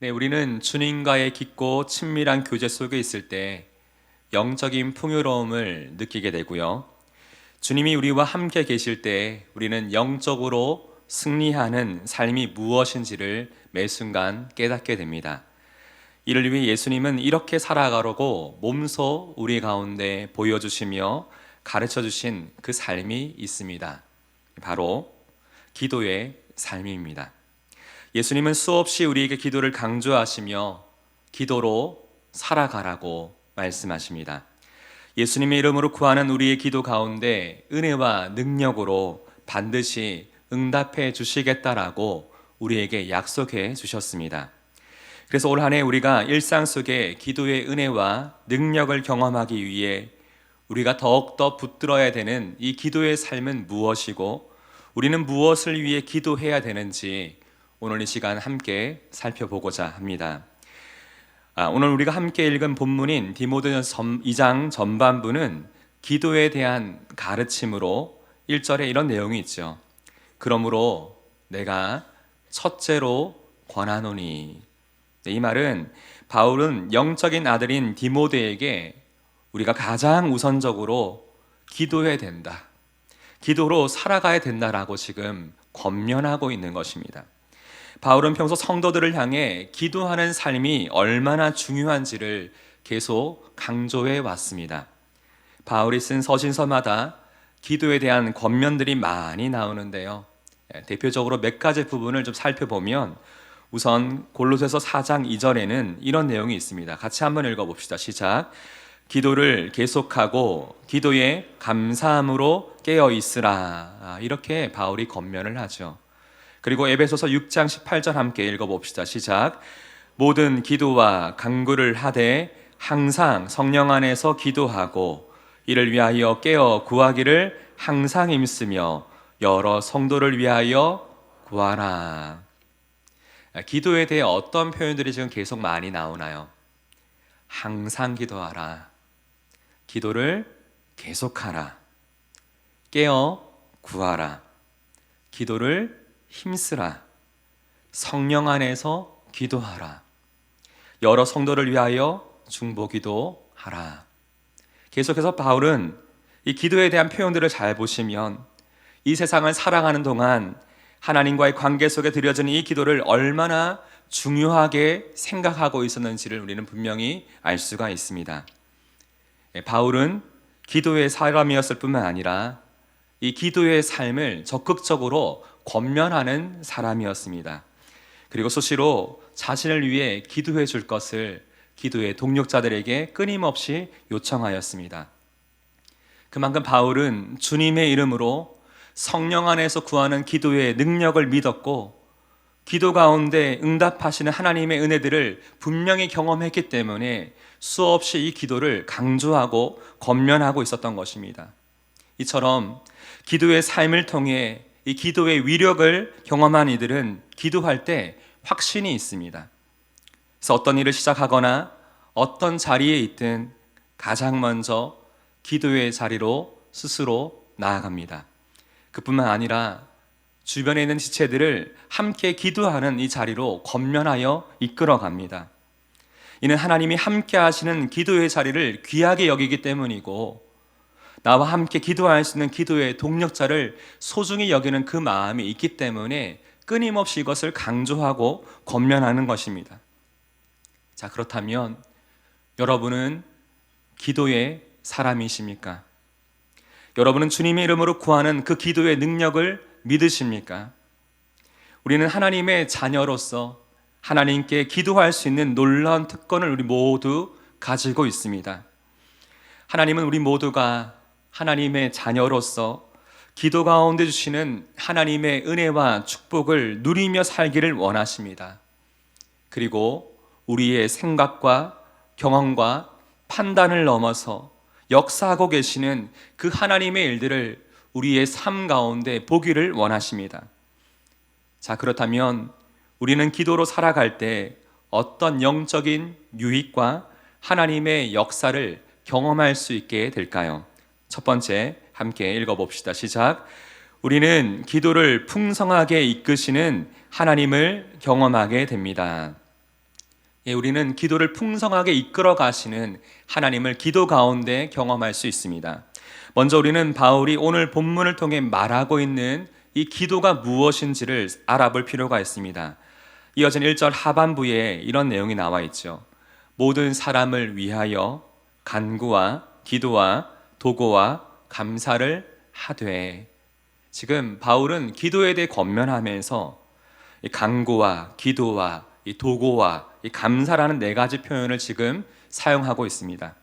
네, 우리는 주님과의 깊고 친밀한 교제 속에 있을 때 영적인 풍요로움을 느끼게 되고요. 주님이 우리와 함께 계실 때 우리는 영적으로 승리하는 삶이 무엇인지를 매 순간 깨닫게 됩니다. 이를 위해 예수님은 이렇게 살아가려고 몸소 우리 가운데 보여주시며 가르쳐 주신 그 삶이 있습니다. 바로 기도의 삶입니다. 예수님은 수없이 우리에게 기도를 강조하시며 기도로 살아가라고 말씀하십니다. 예수님의 이름으로 구하는 우리의 기도 가운데 은혜와 능력으로 반드시 응답해 주시겠다라고 우리에게 약속해 주셨습니다. 그래서 올 한 해 우리가 일상 속에 기도의 은혜와 능력을 경험하기 위해 우리가 더욱더 붙들어야 되는 이 기도의 삶은 무엇이고 우리는 무엇을 위해 기도해야 되는지 오늘 이 시간 함께 살펴보고자 합니다. 오늘 우리가 함께 읽은 본문인 디모데전서 2장 전반부는 기도에 대한 가르침으로 1절에 이런 내용이 있죠. 그러므로 내가 첫째로 권하노니. 이 말은 바울은 영적인 아들인 디모데에게 우리가 가장 우선적으로 기도해야 된다, 기도로 살아가야 된다라고 지금 권면하고 있는 것입니다. 바울은 평소 성도들을 향해 기도하는 삶이 얼마나 중요한지를 계속 강조해 왔습니다. 바울이 쓴 서신서마다 기도에 대한 권면들이 많이 나오는데요. 대표적으로 몇 가지 부분을 좀 살펴보면 우선 골로새서 4장 2절에는 이런 내용이 있습니다. 같이 한번 읽어봅시다. 시작. 기도를 계속하고 기도에 감사함으로 깨어 있으라. 이렇게 바울이 권면을 하죠. 그리고 에베소서 6장 18절 함께 읽어봅시다. 시작. 모든 기도와 간구를 하되 항상 성령 안에서 기도하고 이를 위하여 깨어 구하기를 항상 힘쓰며 여러 성도를 위하여 구하라. 기도에 대해 어떤 표현들이 지금 계속 많이 나오나요? 항상 기도하라. 기도를 계속하라. 깨어 구하라. 기도를 힘쓰라. 성령 안에서 기도하라. 여러 성도를 위하여 중보기도 하라. 계속해서 바울은 이 기도에 대한 표현들을 잘 보시면 이 세상을 살아가는 동안 하나님과의 관계 속에 드려지는 이 기도를 얼마나 중요하게 생각하고 있었는지를 우리는 분명히 알 수가 있습니다. 바울은 기도의 사람이었을 뿐만 아니라 이 기도의 삶을 적극적으로 권면하는 사람이었습니다. 그리고 수시로 자신을 위해 기도해 줄 것을 기도의 동력자들에게 끊임없이 요청하였습니다. 그만큼 바울은 주님의 이름으로 성령 안에서 구하는 기도의 능력을 믿었고 기도 가운데 응답하시는 하나님의 은혜들을 분명히 경험했기 때문에 수없이 이 기도를 강조하고 권면하고 있었던 것입니다. 이처럼 기도의 삶을 통해 이 기도의 위력을 경험한 이들은 기도할 때 확신이 있습니다. 그래서 어떤 일을 시작하거나 어떤 자리에 있든 가장 먼저 기도의 자리로 스스로 나아갑니다. 그뿐만 아니라 주변에 있는 지체들을 함께 기도하는 이 자리로 권면하여 이끌어갑니다. 이는 하나님이 함께 하시는 기도의 자리를 귀하게 여기기 때문이고 나와 함께 기도할 수 있는 기도의 동력자를 소중히 여기는 그 마음이 있기 때문에 끊임없이 이것을 강조하고 권면하는 것입니다. 자, 그렇다면 여러분은 기도의 사람이십니까? 여러분은 주님의 이름으로 구하는 그 기도의 능력을 믿으십니까? 우리는 하나님의 자녀로서 하나님께 기도할 수 있는 놀라운 특권을 우리 모두 가지고 있습니다. 하나님은 우리 모두가 하나님의 자녀로서 기도 가운데 주시는 하나님의 은혜와 축복을 누리며 살기를 원하십니다. 그리고 우리의 생각과 경험과 판단을 넘어서 역사하고 계시는 그 하나님의 일들을 우리의 삶 가운데 보기를 원하십니다. 자, 그렇다면 우리는 기도로 살아갈 때 어떤 영적인 유익과 하나님의 역사를 경험할 수 있게 될까요? 첫 번째, 함께 읽어봅시다. 시작. 우리는 기도를 풍성하게 이끄시는 하나님을 경험하게 됩니다. 예, 우리는 기도를 풍성하게 이끌어 가시는 하나님을 기도 가운데 경험할 수 있습니다. 먼저 우리는 바울이 오늘 본문을 통해 말하고 있는 이 기도가 무엇인지를 알아볼 필요가 있습니다. 이어진 1절 하반부에 이런 내용이 나와 있죠. 모든 사람을 위하여 간구와 기도와 도고와 감사를 하되. 지금 바울은 기도에 대해 권면하면서 이 간구와 기도와 이 도고와 이 감사라는 네 가지 표현을 지금 사용하고 있습니다.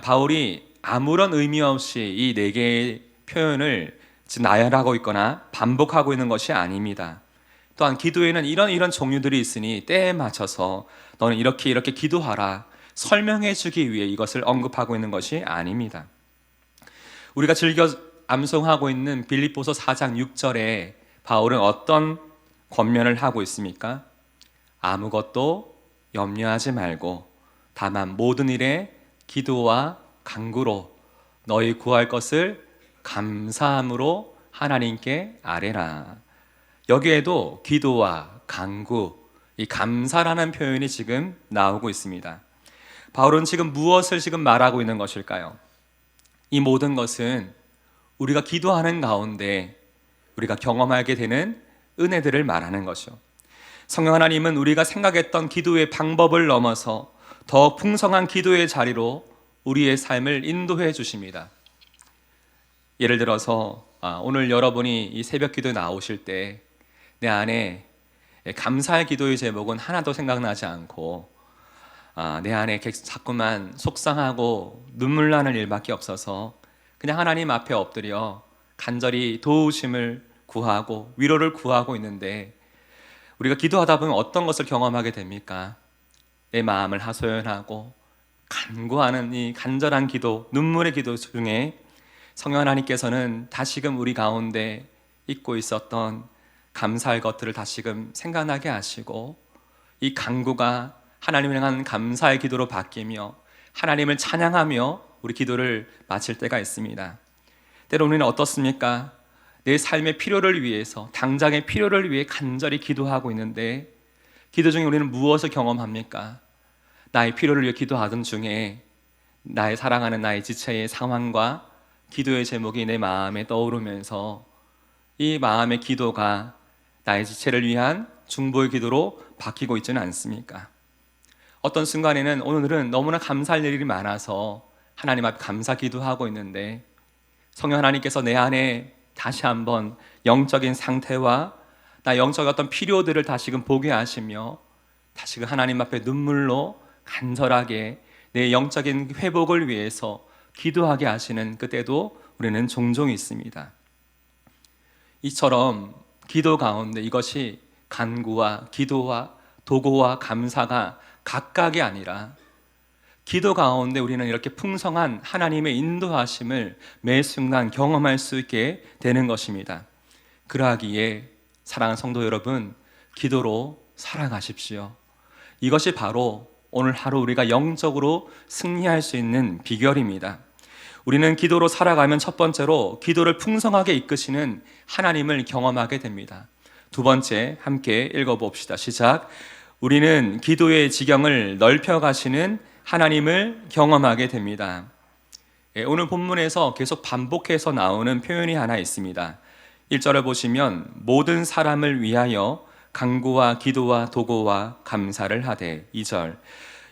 바울이 아무런 의미 없이 이 네 개의 표현을 지금 나열하고 있거나 반복하고 있는 것이 아닙니다. 또한 기도에는 이런 종류들이 있으니 때에 맞춰서 너는 이렇게 기도하라 설명해 주기 위해 이것을 언급하고 있는 것이 아닙니다. 우리가 즐겨 암송하고 있는 빌립보서 4장 6절에 바울은 어떤 권면을 하고 있습니까? 아무것도 염려하지 말고 다만 모든 일에 기도와 간구로 너희 구할 것을 감사함으로 하나님께 아뢰라. 여기에도 기도와 간구, 이 감사라는 표현이 지금 나오고 있습니다. 바울은 지금 무엇을 지금 말하고 있는 것일까요? 이 모든 것은 우리가 기도하는 가운데 우리가 경험하게 되는 은혜들을 말하는 것이죠. 성령 하나님은 우리가 생각했던 기도의 방법을 넘어서 더 풍성한 기도의 자리로 우리의 삶을 인도해 주십니다. 예를 들어서 오늘 여러분이 이 새벽 기도에 나오실 때 내 안에 감사의 기도의 제목은 하나도 생각나지 않고 내 안에 자꾸만 속상하고 눈물 나는 일밖에 없어서 그냥 하나님 앞에 엎드려 간절히 도우심을 구하고 위로를 구하고 있는데, 우리가 기도하다 보면 어떤 것을 경험하게 됩니까? 내 마음을 하소연하고 간구하는 이 간절한 기도, 눈물의 기도 중에 성령 하나님께서는 다시금 우리 가운데 잊고 있었던 감사할 것들을 다시금 생각나게 하시고, 이 간구가 하나님을 향한 감사의 기도로 바뀌며 하나님을 찬양하며 우리 기도를 마칠 때가 있습니다. 때로 우리는 어떻습니까? 내 삶의 필요를 위해서, 당장의 필요를 위해 간절히 기도하고 있는데, 기도 중에 우리는 무엇을 경험합니까? 나의 필요를 위해 기도하던 중에 나의 사랑하는 나의 지체의 상황과 기도의 제목이 내 마음에 떠오르면서 이 마음의 기도가 나의 지체를 위한 중보의 기도로 바뀌고 있지는 않습니까? 어떤 순간에는 오늘은 너무나 감사할 일이 많아서 하나님 앞에 감사 기도하고 있는데, 성령 하나님께서 내 안에 다시 한번 영적인 상태와 나 영적인 어떤 필요들을 다시금 보게 하시며 다시금 하나님 앞에 눈물로 간절하게 내 영적인 회복을 위해서 기도하게 하시는 그때도 우리는 종종 있습니다. 이처럼 기도 가운데 이것이 간구와 기도와 도고와 감사가 각각이 아니라 기도 가운데 우리는 이렇게 풍성한 하나님의 인도하심을 매 순간 경험할 수 있게 되는 것입니다. 그러하기에 사랑하는 성도 여러분, 기도로 살아가십시오. 이것이 바로 오늘 하루 우리가 영적으로 승리할 수 있는 비결입니다. 우리는 기도로 살아가면 첫 번째로 기도를 풍성하게 이끄시는 하나님을 경험하게 됩니다. 두 번째, 함께 읽어봅시다. 시작. 우리는 기도의 지경을 넓혀가시는 하나님을 경험하게 됩니다. 오늘 본문에서 계속 반복해서 나오는 표현이 하나 있습니다. 1절을 보시면 모든 사람을 위하여 간구와 기도와 도고와 감사를 하되, 2절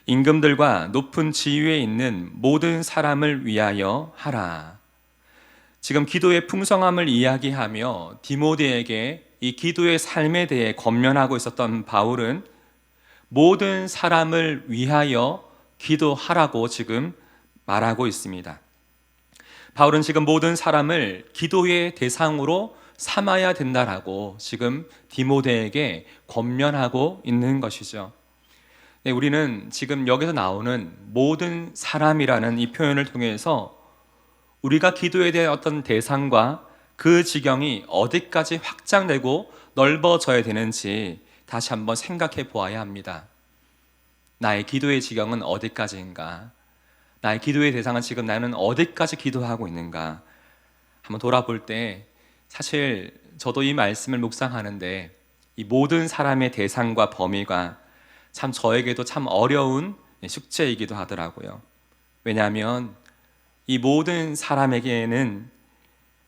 임금들과 높은 지위에 있는 모든 사람을 위하여 하라. 지금 기도의 풍성함을 이야기하며 디모데에게 이 기도의 삶에 대해 권면하고 있었던 바울은 모든 사람을 위하여 기도하라고 지금 말하고 있습니다. 바울은 지금 모든 사람을 기도의 대상으로 삼아야 된다라고 지금 디모데에게 권면하고 있는 것이죠. 네, 우리는 지금 여기서 나오는 모든 사람이라는 이 표현을 통해서 우리가 기도에 대한 어떤 대상과 그 지경이 어디까지 확장되고 넓어져야 되는지 다시 한번 생각해 보아야 합니다. 나의 기도의 지경은 어디까지인가? 나의 기도의 대상은 지금 나는 어디까지 기도하고 있는가? 한번 돌아볼 때 사실 저도 이 말씀을 묵상하는데 이 모든 사람의 대상과 범위가 참 저에게도 참 어려운 숙제이기도 하더라고요. 왜냐하면 이 모든 사람에게는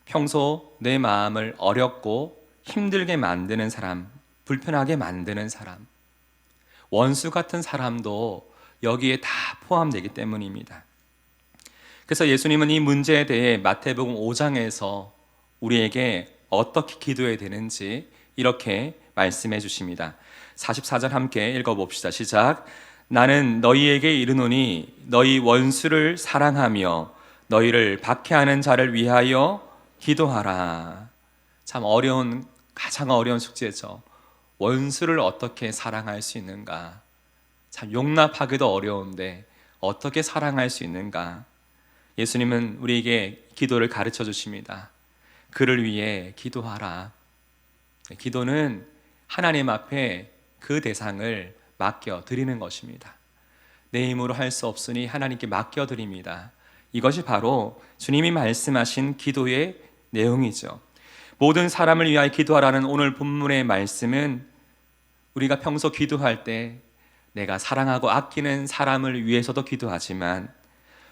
평소 내 마음을 어렵고 힘들게 만드는 사람, 불편하게 만드는 사람, 원수 같은 사람도 여기에 다 포함되기 때문입니다. 그래서 예수님은 이 문제에 대해 마태복음 5장에서 우리에게 어떻게 기도해야 되는지 이렇게 말씀해 주십니다. 44절 함께 읽어봅시다. 시작. 나는 너희에게 이르노니 너희 원수를 사랑하며 너희를 박해하는 자를 위하여 기도하라. 참 어려운, 가장 어려운 숙제죠. 원수를 어떻게 사랑할 수 있는가? 참 용납하기도 어려운데 어떻게 사랑할 수 있는가? 예수님은 우리에게 기도를 가르쳐 주십니다. 그를 위해 기도하라. 기도는 하나님 앞에 그 대상을 맡겨 드리는 것입니다. 내 힘으로 할 수 없으니 하나님께 맡겨 드립니다. 이것이 바로 주님이 말씀하신 기도의 내용이죠. 모든 사람을 위하여 기도하라는 오늘 본문의 말씀은 우리가 평소 기도할 때 내가 사랑하고 아끼는 사람을 위해서도 기도하지만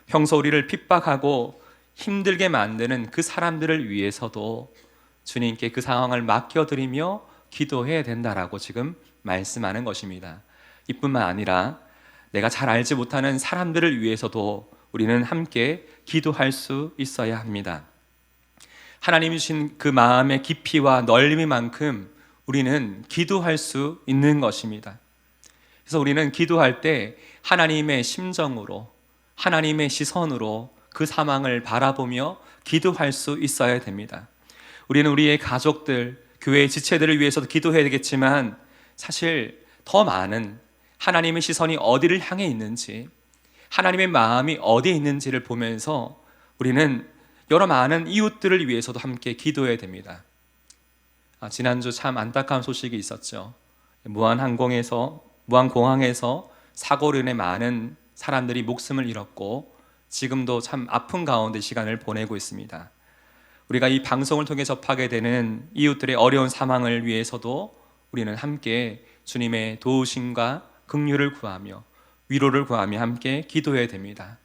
평소 우리를 핍박하고 힘들게 만드는 그 사람들을 위해서도 주님께 그 상황을 맡겨드리며 기도해야 된다라고 지금 말씀하는 것입니다. 이뿐만 아니라 내가 잘 알지 못하는 사람들을 위해서도 우리는 함께 기도할 수 있어야 합니다. 하나님이 주신 그 마음의 깊이와 넓이만큼 우리는 기도할 수 있는 것입니다. 그래서 우리는 기도할 때 하나님의 심정으로, 하나님의 시선으로 그 상황을 바라보며 기도할 수 있어야 됩니다. 우리는 우리의 가족들, 교회의 지체들을 위해서도 기도해야 되겠지만 사실 더 많은 하나님의 시선이 어디를 향해 있는지, 하나님의 마음이 어디에 있는지를 보면서 우리는 여러 많은 이웃들을 위해서도 함께 기도해야 됩니다. 지난주 참 안타까운 소식이 있었죠. 무안공항에서 사고로 인해 많은 사람들이 목숨을 잃었고 지금도 참 아픈 가운데 시간을 보내고 있습니다. 우리가 이 방송을 통해 접하게 되는 이웃들의 어려운 상황을 위해서도 우리는 함께 주님의 도우심과 긍휼을 구하며 위로를 구하며 함께 기도해야 됩니다.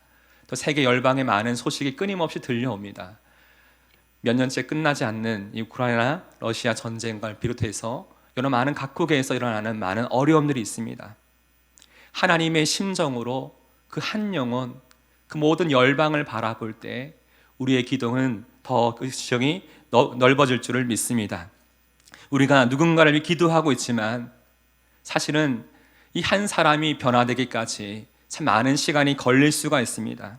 또 세계 열방의 많은 소식이 끊임없이 들려옵니다. 몇 년째 끝나지 않는 이 우크라이나 러시아 전쟁을 비롯해서 여러 많은 각국에서 일어나는 많은 어려움들이 있습니다. 하나님의 심정으로 그 한 영혼, 그 모든 열방을 바라볼 때 우리의 기도는 더 그 시정이 넓어질 줄을 믿습니다. 우리가 누군가를 위해 기도하고 있지만 사실은 이 한 사람이 변화되기까지 참 많은 시간이 걸릴 수가 있습니다.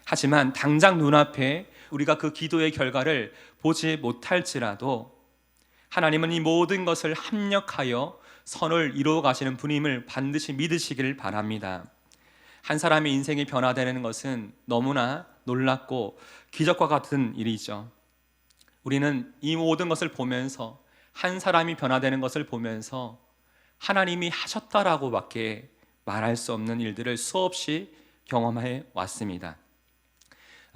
하지만 당장 눈앞에 우리가 그 기도의 결과를 보지 못할지라도 하나님은 이 모든 것을 합력하여 선을 이루어 가시는 분임을 반드시 믿으시기를 바랍니다. 한 사람의 인생이 변화되는 것은 너무나 놀랍고 기적과 같은 일이죠. 우리는 이 모든 것을 보면서, 한 사람이 변화되는 것을 보면서 하나님이 하셨다라고 밖에 말할 수 없는 일들을 수없이 경험해 왔습니다.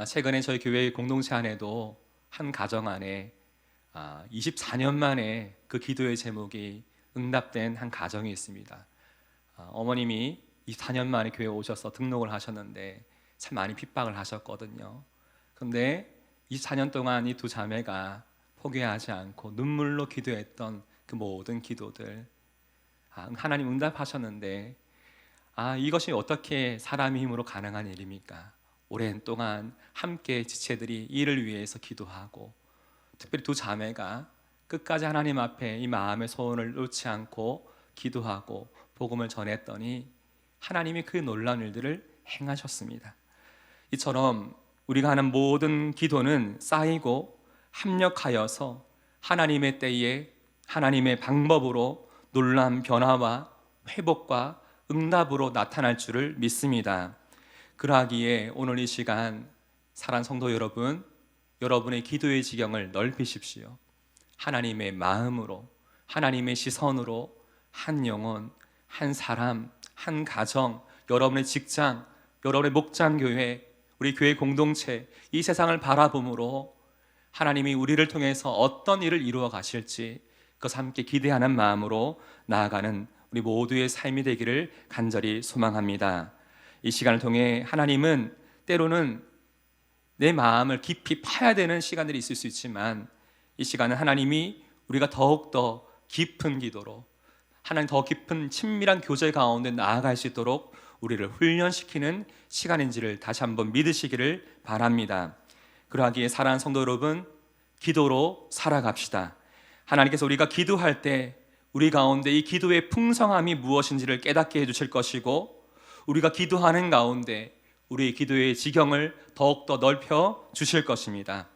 최근에 저희 교회 공동체 안에도 한 가정 안에 24년 만에 그 기도의 제목이 응답된 한 가정이 있습니다. 어머님이 24년 만에 교회에 오셔서 등록을 하셨는데 참 많이 핍박을 하셨거든요. 그런데 24년 동안 이 두 자매가 포기하지 않고 눈물로 기도했던 그 모든 기도들, 하나님 응답하셨는데 이것이 어떻게 사람의 힘으로 가능한 일입니까? 오랜 동안 함께 지체들이 이를 위해서 기도하고, 특별히 두 자매가 끝까지 하나님 앞에 이 마음의 소원을 놓지 않고 기도하고 복음을 전했더니 하나님이 그 놀라운 일들을 행하셨습니다. 이처럼 우리가 하는 모든 기도는 쌓이고 합력하여서 하나님의 때에 하나님의 방법으로 놀라운 변화와 회복과 응답으로 나타날 줄을 믿습니다. 그러하기에 오늘 이 시간 사랑하는 성도 여러분, 여러분의 기도의 지경을 넓히십시오. 하나님의 마음으로, 하나님의 시선으로 한 영혼, 한 사람, 한 가정, 여러분의 직장, 여러분의 목장교회, 우리 교회 공동체, 이 세상을 바라봄으로 하나님이 우리를 통해서 어떤 일을 이루어 가실지 그것을 함께 기대하는 마음으로 나아가는 우리 모두의 삶이 되기를 간절히 소망합니다. 이 시간을 통해 하나님은 때로는 내 마음을 깊이 파야 되는 시간들이 있을 수 있지만, 이 시간은 하나님이 우리가 더욱더 깊은 기도로, 하나님 더 깊은 친밀한 교제 가운데 나아갈 수 있도록 우리를 훈련시키는 시간인지를 다시 한번 믿으시기를 바랍니다. 그러하기에 사랑하는 성도 여러분, 기도로 살아갑시다. 하나님께서 우리가 기도할 때 우리 가운데 이 기도의 풍성함이 무엇인지를 깨닫게 해주실 것이고, 우리가 기도하는 가운데 우리의 기도의 지경을 더욱더 넓혀 주실 것입니다.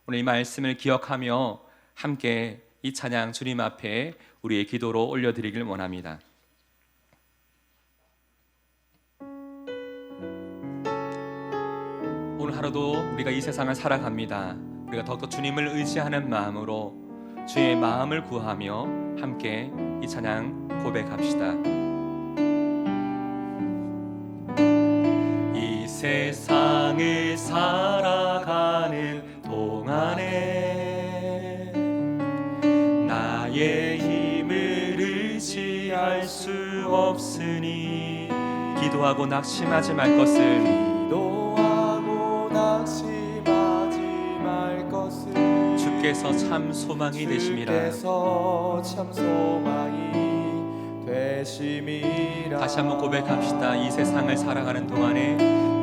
오늘 이 말씀을 기억하며 함께 이 찬양 주님 앞에 우리의 기도로 올려드리길 원합니다. 오늘 하루도 우리가 이 세상을 살아갑니다. 우리가 더욱더 주님을 의지하는 마음으로 주의 마음을 구하며 함께 이 찬양 고백합시다. 이 세상을 살아가는 동안에 나의 힘을 의지할 수 없으니 기도하고 낙심하지 말 것을 주께서 참 소망이 되심이라. 다시 한번 고백합시다. 이 세상을 살아가는 동안에,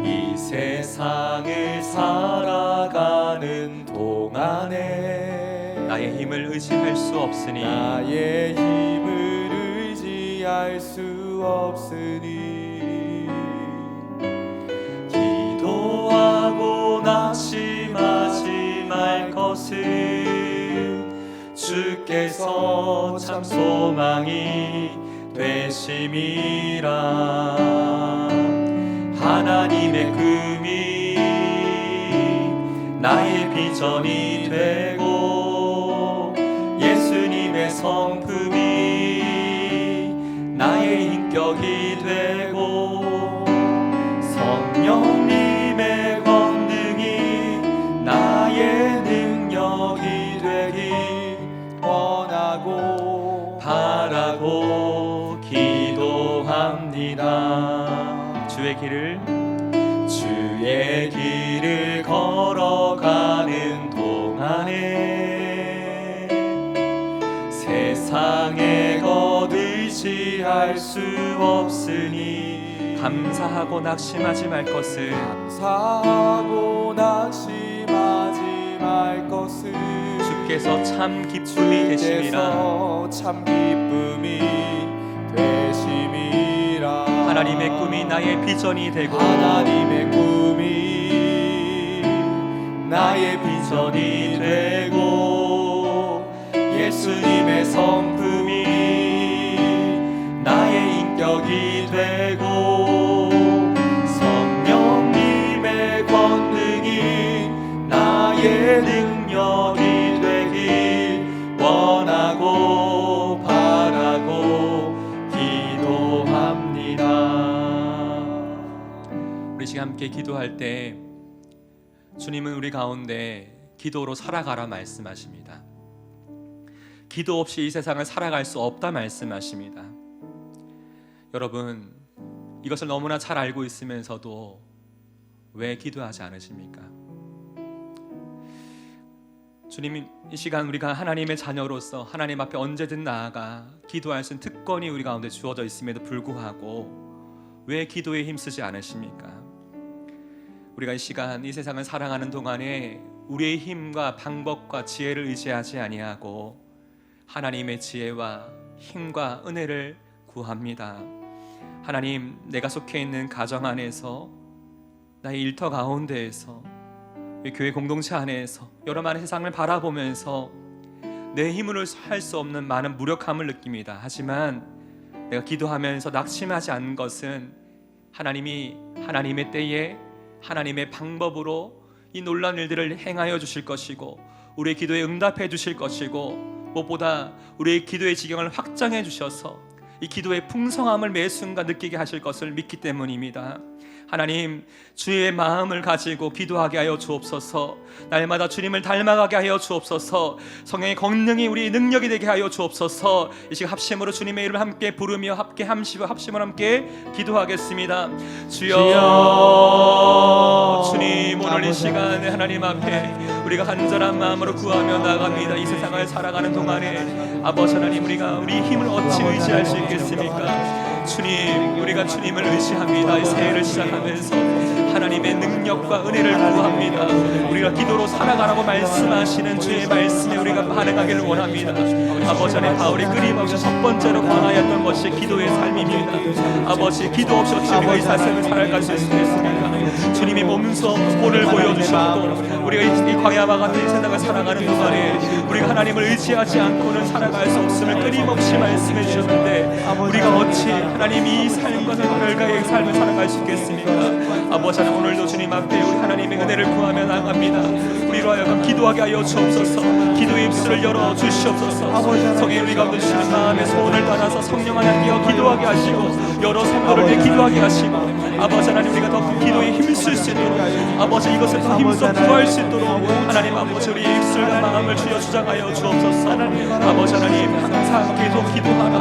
이 세상을 살아가는 동안에 나의 힘을 의지할 수 없으니, 나의 힘을 의지할 수 없으니 기도하고 낙심하지 말 것을 주께서 참 소망이 되심이라. 하나님의 꿈이 나의 비전이 되고, 예수님의 성품이 나의 인격이 되고, 성령님의 권능이 나의 능력이 되길 원하고 바라고 기도합니다. 주의 길을 걸어가는 동안에 세상에 것 의지할 수 없으니 감사하고 낙심하지 말 것을, 감사하고 낙심하지 말 것을 주께서 참 기쁨이 되심이라. 참 기쁨이 되심이라. 하나님의 꿈이 나의 비전이 되고, 하나님의 꿈이 나의 비전이 되고, 예수님의 성품이 나의 인격이 되고, 성령님의 권능이 나의 능력이 되길 원하고 바라고 기도합니다. 우리 지금 함께 기도할 때 주님은 우리 가운데 기도로 살아가라 말씀하십니다. 기도 없이 이 세상을 살아갈 수 없다 말씀하십니다. 여러분, 이것을 너무나 잘 알고 있으면서도 왜 기도하지 않으십니까? 주님, 이 시간 우리가 하나님의 자녀로서 하나님 앞에 언제든 나아가 기도할 수 있는 특권이 우리 가운데 주어져 있음에도 불구하고 왜 기도에 힘쓰지 않으십니까? 우리가 이 시간 이 세상을 살아가는 동안에 우리의 힘과 방법과 지혜를 의지하지 아니하고 하나님의 지혜와 힘과 은혜를 구합니다. 하나님, 내가 속해 있는 가정 안에서, 나의 일터 가운데에서, 교회 공동체 안에서 여러 많은 세상을 바라보면서 내 힘으로 할 수 없는 많은 무력함을 느낍니다. 하지만 내가 기도하면서 낙심하지 않는 것은 하나님이 하나님의 때에 하나님의 방법으로 이 놀라운 일들을 행하여 주실 것이고, 우리의 기도에 응답해 주실 것이고, 무엇보다 우리의 기도의 지경을 확장해 주셔서 이 기도의 풍성함을 매 순간 느끼게 하실 것을 믿기 때문입니다. 하나님, 주의 마음을 가지고 기도하게 하여 주옵소서. 날마다 주님을 닮아가게 하여 주옵소서. 성령의 권능이 우리 능력이 되게 하여 주옵소서. 이 시간 합심으로 주님의 이름을 함께 부르며 합심으로 함께 기도하겠습니다. 주여, 주님, 오늘 이 시간에 하나님 앞에 우리가 간절한 마음으로 구하며 나갑니다. 이 세상을 살아가는 동안에 아버지 하나님, 우리가 우리 힘을 어찌 의지할 수 있겠습니까? 주님, 우리가 주님을 의지합니다. 이 새해를 시작하면서 하나님의 능력과 은혜를 구합니다. 우리가 기도로 살아가라고 말씀하시는 주의 말씀에 우리가 반응하기를 원합니다. 아버지 하나님, 바울이 끊임없이 첫 번째로 강하였던 것이 기도의 삶입니다. 아버지, 기도 없이 어찌 우리가 이 세상을 살아갈 수 있겠습니까? 주님이 몸소 본을 보여주셨고 우리가 이 광야와 같은 이 세상을 살아가는 동안에 우리가 하나님을 의지하지 않고는 살아갈 수 없음을 끊임없이 말씀해 주셨는데 우리가 어찌 하나님 이 삶과 별가의 삶을 살아갈 수 있겠습니까? 아버지 하나님, 오늘도 주님 앞에 우리 하나님의 은혜를 구하며 나갑니다. 우리로 하여금 기도하게 하여 주옵소서. 기도의 입술을 열어 주시옵소서. 성령 우리 가운데 주시는 마음의 소원을 따라서 성령 하나님께서 기도하게 하시고 여러 성도를 위해 기도하게 하시고 아버지 하나님, 우리가 더 기도에 힘쓸 수 있도록 아버지 이것을 더 힘써 구할 수 있도록 하나님 아버지 우리 입술과 마음을 주여 주장하여 주옵소서. 아버지 하나님, 항상 계속 기도하라.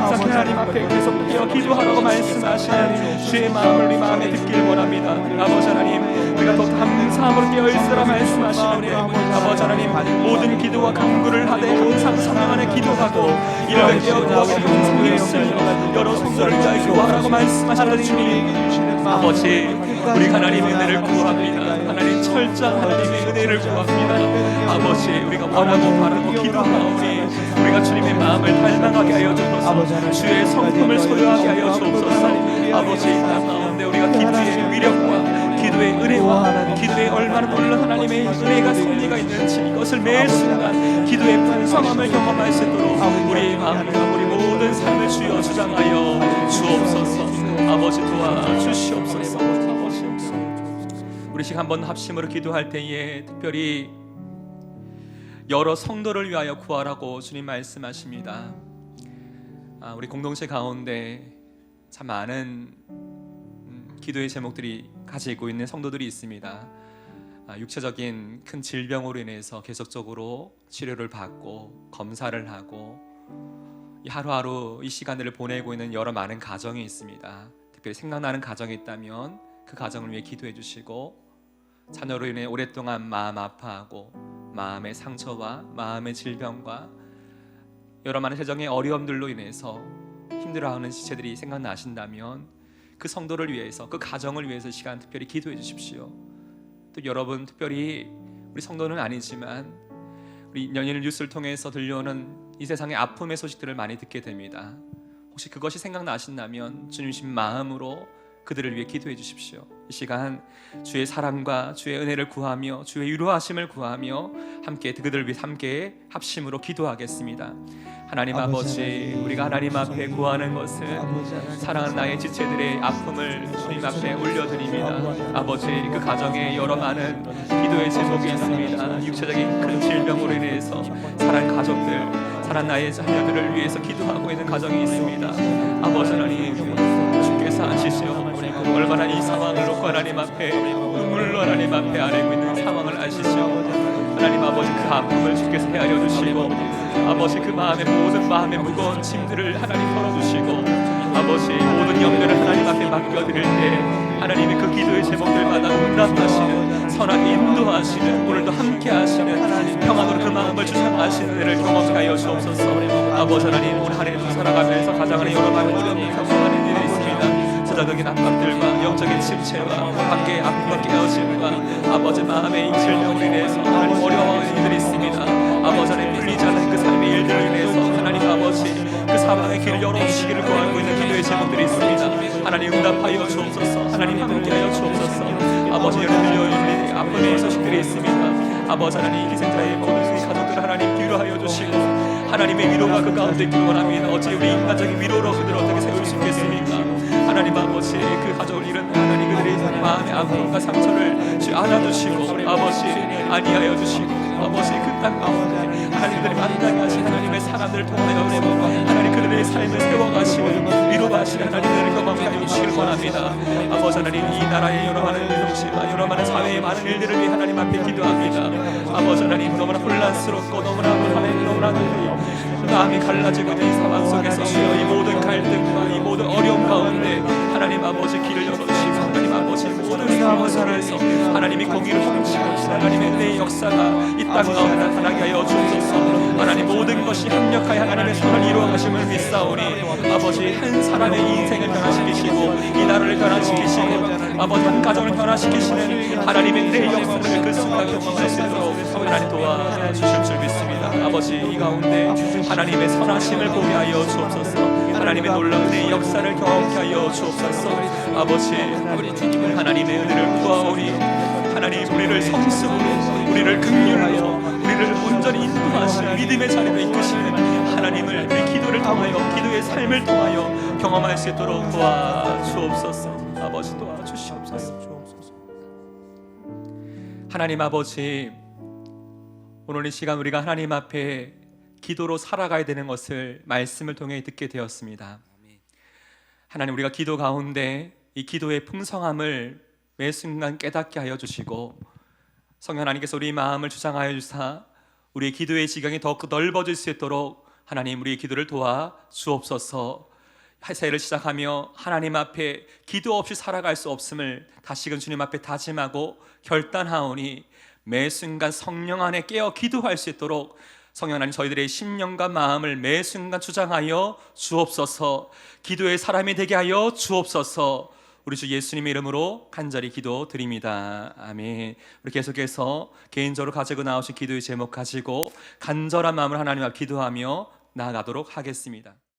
항상 하나님 앞에 계속 기도하라고 말씀하시는 주의 마음을 우리 마음에 듣길 원합니다. 아버지 하나님, 우리가 더 감사함으로 깨어있으라 말씀하시는데 아버지 하나님, 모든 기도와 간구를 하되 항상 성령 안에 기도하고 이를 깨어 구하고 항상 일쓰며 여러 성도를 위하여 기도하라고 말씀하시는 주님, 아버지 우리 하나님의 은혜를 구합니다. 하나님, 철저한 하나님의 은혜를 구합니다. 아버지, 우리가 원하고 바라고 기도하오니 우리가 주님의 마음을 닮아가게 하여 주옵소서. 주의 성품을 소유하게 하여 주옵소서. 아버지, 이 땅 가운데 우리가 기도의 위력과 기도의 은혜와 기도에 얼마나 놀라운 하나님의 은혜가 섭리가 있는지 이것을 매 순간 기도의 풍성함을 경험할 수 있도록 우리의 마음과 우리 모든 삶을 주여 주장하여 주옵소서. 아버지, 도와주시옵소서. 우리 시간 한번 합심으로 기도할 때에 특별히 여러 성도를 위하여 구하라고 주님 말씀하십니다. 우리 공동체 가운데 참 많은 기도의 제목들이 가지고 있는 성도들이 있습니다. 육체적인 큰 질병으로 인해서 계속적으로 치료를 받고 검사를 하고 하루하루 이 시간들을 보내고 있는 여러 많은 가정이 있습니다. 특별히 생각나는 가정이 있다면 그 가정을 위해 기도해 주시고, 자녀로 인해 오랫동안 마음 아파하고 마음의 상처와 마음의 질병과 여러 많은 재정의 어려움들로 인해서 힘들어하는 지체들이 생각나신다면 그 성도를 위해서, 그 가정을 위해서 시간 특별히 기도해 주십시오. 또 여러분, 특별히 우리 성도는 아니지만 우리 연일 뉴스를 통해서 들려오는 이 세상의 아픔의 소식들을 많이 듣게 됩니다. 혹시 그것이 생각나신다면 주님신 마음으로 그들을 위해 기도해 주십시오. 이 시간 주의 사랑과 주의 은혜를 구하며 주의 위로하심을 구하며 함께 그들을 위해 함께 합심으로 기도하겠습니다. 하나님 아버지, 우리가 하나님 앞에 구하는 것은 사랑하는 나의 지체들의 아픔을 주님 앞에 올려드립니다. 아버지, 그 가정에 여러 많은 기도의 제목이 있습니다. 육체적인 큰 질병으로 인해서 사랑하는 가족들, 사랑하는 나의 자녀들을 위해서 기도하고 있는 가정이 있습니다. 아버지 하나님, 주께서 아시죠? 얼마나 이 상황을 놓고 하나님 앞에 눈물로 하나님 앞에 아뢰고 있는 상황을 아시죠? 하나님 아버지, 그 아픔을 주께서 헤아려 주시고 아버지, 그 모든 마음의 무거운 짐들을 하나님 털어주시고 아버지, 모든 염려를 하나님 앞에 맡겨드릴 때 하나님의 그 기도의 제목들마다 응답하시는, 선하게 인도하시는, 오늘도 함께 하시는, 평안으로 그 마음을 주장하시는 은혜를 경험하게 하여 주옵소서. 아버지 하나님, 오늘 하나님 살아가면서 가장 안에 여러 많은 어려움을 경험하는 일이 있습니다. 사자적인 압박들과 영적인 침체와 밖에 아픔과 깨어짐과 아버지 마음의 질병으로 인해서 하나님 어려워하는 일들이 있습니다. 아버지 하나님, 풀리지 않는 그 삶의 일들로 인해서 하나님 아버지, 그 사방의 길을 열어주시기를 구하고 있는 기도의 제목들이 있습니다. 하나님 응답하여 주옵소서. 하나님 함께하여 주옵소서. 아버지, 열린 아픔의 소식들이 있습니다. 아버지 하나님, 희생자의 모든 가족들 하나님 위로하여 주시고 하나님의 위로가 그 가운데 있기를 원합니다. 어찌 우리 인간적인 위로로 그들을 어떻게 세울 수 있겠습니까? 하나님 아버지, 그 가족을 잃은 하나님 그들의 마음의 아픔과 상처를 안아주시고 아버지 안위하여 주시고 아버지, 그 땅 가운데 하나님들이 만나게 하신 하나님의 사람들을 통하여 하나님 그들의 삶을 세워가시고 위로하시는 하나님들을 경험하여 주시길 원합니다. 아버지 하나님, 이 나라의 여러 많은 형식과 여러 많은 사회의 많은 일들을 위해 하나님 앞에 기도합니다. 아버지 하나님, 너무나 혼란스럽고 너무나 마음이 갈라지고 있는 이 상황 속에서 주여, 이 모든 갈등과 이 모든 어려움 가운데 하나님 아버지 길을 열어주시고 하나님 아버지 모든 상황 속에서 하나님이 공의를 펼치고 하나님의 은혜의 역사가 이 땅 가운데 나타나게 하여 주옵소서. 하나님, 모든 것이 합력하여 하나님의 선을 이루어 가심을 믿사오니 아버지, 한 사람의 인생을 변화시키시고 이 나라를 변화시키시고 아버지 한 가정을 변화시키시는 하나님의 은혜의 역사를 그 순간 경험할 수 있도록 하나님 도와주실 줄 믿습니다. 아버지, 이 가운데 하나님의 선하심을 보게 하여 주옵소서. 하나님의 놀라운 은혜의 역사를 경험케 하여 주옵소서. 아버지, 하나님의 은혜를 구하오니 하나님, 우리를 성숙으로, 우리를 긍휼로, 우리를 온전히 인도하시는 믿음의 자리로 이끄시는 하나님을 우리 기도를 통하여, 기도의 삶을 통하여 경험할 수 있도록 도와주옵소서. 아버지, 도와주시옵소서. 하나님 아버지, 오늘 이 시간 우리가 하나님 앞에 기도로 살아가야 되는 것을 말씀을 통해 듣게 되었습니다. 하나님, 우리가 기도 가운데 이 기도의 풍성함을 매 순간 깨닫게 하여 주시고 성령 하나님께서 우리 마음을 주장하여 주사 우리의 기도의 지경이 더 넓어질 수 있도록 하나님, 우리의 기도를 도와 주옵소서. 새해를 시작하며 하나님 앞에 기도 없이 살아갈 수 없음을 다시금 주님 앞에 다짐하고 결단하오니 매 순간 성령 안에 깨어 기도할 수 있도록 성령 하나님, 저희들의 심령과 마음을 매 순간 주장하여 주옵소서. 기도의 사람이 되게 하여 주옵소서. 우리 주 예수님의 이름으로 간절히 기도드립니다. 아멘. 우리 계속해서 개인적으로 가지고 나오신 기도의 제목 가지고 간절한 마음을 하나님 앞 기도하며 나아가도록 하겠습니다.